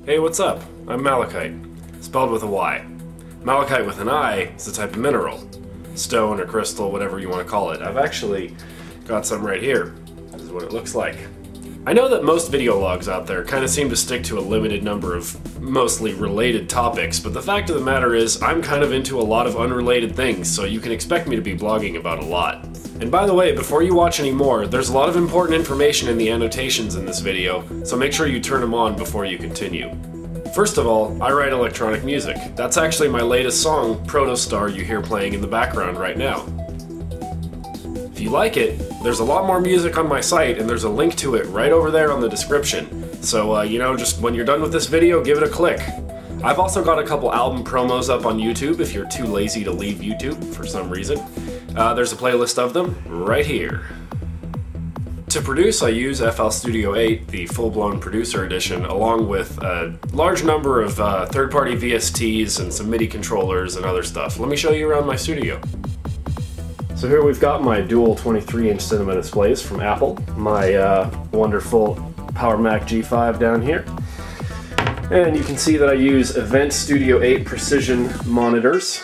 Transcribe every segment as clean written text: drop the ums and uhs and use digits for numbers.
Hey, what's up? I'm Malachyte, spelled with a Y. Malachite with an I is a type of mineral. Stone or crystal, whatever you want to call it. I've actually got some right here. This is what it looks like. I know that most video logs out there kind of seem to stick to a limited number of mostly related topics, but the fact of the matter is I'm kind of into a lot of unrelated things, so you can expect me to be blogging about a lot. And by the way, before you watch any more, there's a lot of important information in the annotations in this video, so make sure you turn them on before you continue. First of all, I write electronic music. That's actually my latest song, Protostar, you hear playing in the background right now. If you like it, there's a lot more music on my site, and there's a link to it right over there on the description. So, just when you're done with this video, give it a click. I've also got a couple album promos up on YouTube if you're too lazy to leave YouTube for some reason. There's a playlist of them right here. To produce, I use FL Studio 8, the full-blown producer edition, along with a large number of third-party VSTs and some MIDI controllers and other stuff. Let me show you around my studio. So here we've got my dual 23-inch cinema displays from Apple, my wonderful Power Mac G5 down here, and you can see that I use Event Studio 8 Precision monitors.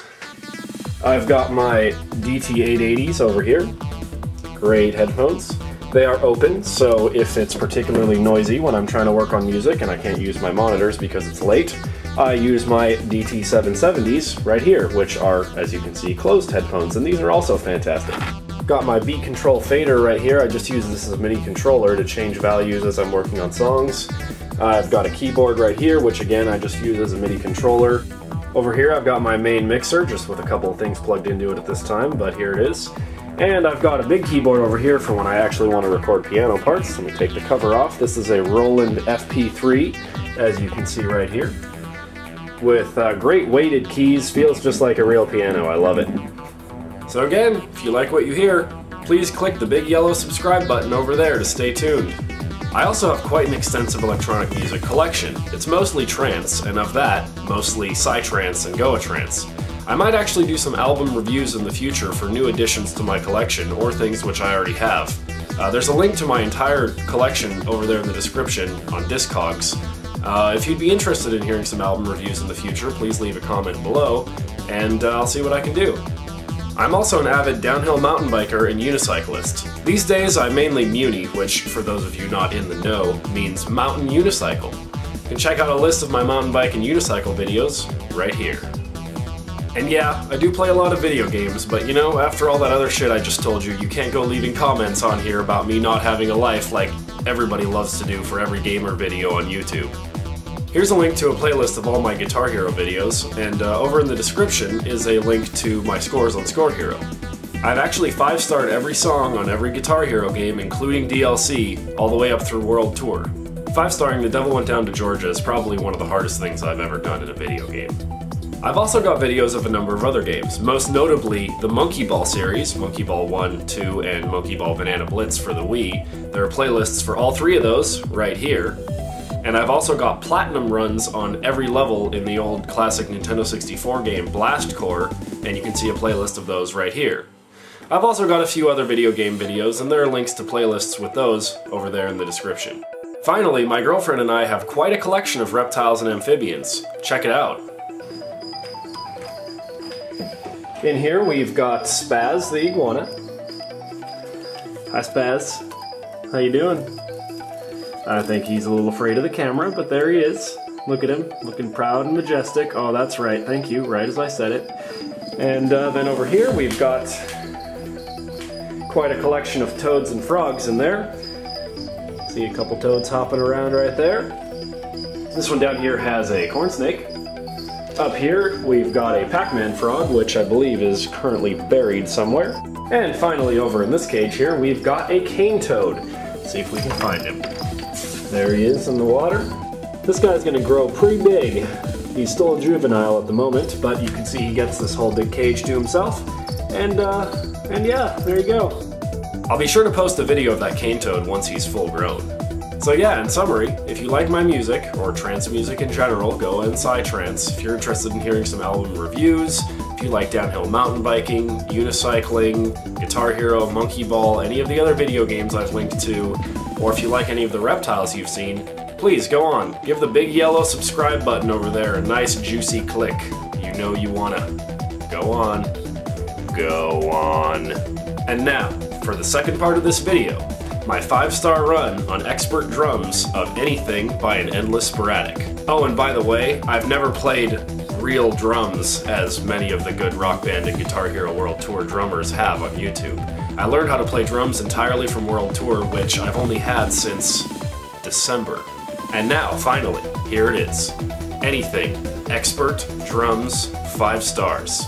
I've got my DT880s over here, great headphones. They are open, so if it's particularly noisy when I'm trying to work on music and I can't use my monitors because it's late, I use my DT770s right here, which are, as you can see, closed headphones, and these are also fantastic. Got my beat control fader right here. I just use this as a MIDI controller to change values as I'm working on songs. I've got a keyboard right here, which again I just use as a MIDI controller. Over here I've got my main mixer, just with a couple of things plugged into it at this time, but here it is. And I've got a big keyboard over here for when I actually want to record piano parts. Let me take the cover off. This is a Roland FP3, as you can see right here, with great weighted keys. Feels just like a real piano. I love it. So again, if you like what you hear, please click the big yellow subscribe button over there to stay tuned. I also have quite an extensive electronic music collection. It's mostly trance, and of that, mostly Psy-Trance and GHWT. I might actually do some album reviews in the future for new additions to my collection, or things which I already have. There's a link to my entire collection over there in the description on Discogs. If you'd be interested in hearing some album reviews in the future, please leave a comment below, and I'll see what I can do. I'm also an avid downhill mountain biker and unicyclist. These days I mainly muni, which, for those of you not in the know, means mountain unicycle. You can check out a list of my mountain bike and unicycle videos right here. And yeah, I do play a lot of video games, but you know, after all that other shit I just told you, you can't go leaving comments on here about me not having a life like everybody loves to do for every gamer video on YouTube. Here's a link to a playlist of all my Guitar Hero videos, and over in the description is a link to my scores on ScoreHero. I've actually 5-starred every song on every Guitar Hero game, including DLC, all the way up through World Tour. 5-starring The Devil Went Down to Georgia is probably one of the hardest things I've ever done in a video game. I've also got videos of a number of other games, most notably the Monkey Ball series, Monkey Ball 1, 2, and Monkey Ball Banana Blitz for the Wii. There are playlists for all three of those right here. And I've also got platinum runs on every level in the old classic Nintendo 64 game Blast Corps, and you can see a playlist of those right here. I've also got a few other video game videos, and there are links to playlists with those over there in the description. Finally, my girlfriend and I have quite a collection of reptiles and amphibians. Check it out. In here we've got Spaz the iguana. Hi Spaz, how you doing? I think he's a little afraid of the camera, but there he is. Look at him, looking proud and majestic. Oh, that's right, thank you, right as I said it. And then over here we've got quite a collection of toads and frogs in there. See a couple toads hopping around right there. This one down here has a corn snake. Up here, we've got a Pac-Man frog, which I believe is currently buried somewhere. And finally, over in this cage here, we've got a cane toad. Let's see if we can find him. There he is in the water. This guy's gonna grow pretty big. He's still a juvenile at the moment, but you can see he gets this whole big cage to himself. And yeah, there you go. I'll be sure to post a video of that cane toad once he's full grown. So yeah, in summary, if you like my music, or trance music in general, go and Psy-Trance. If you're interested in hearing some album reviews, if you like downhill mountain biking, unicycling, Guitar Hero, Monkey Ball, any of the other video games I've linked to, or if you like any of the reptiles you've seen, please go on, give the big yellow subscribe button over there a nice juicy click. You know you wanna. Go on. Go on. And now, for the second part of this video, my 5-star run on expert drums of anything by an Endless Sporadic. Oh, and by the way, I've never played real drums as many of the good Rock Band and Guitar Hero World Tour drummers have on YouTube. I learned how to play drums entirely from World Tour, which I've only had since December. And now, finally, here it is. Anything, expert, drums, 5 stars.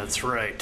That's right.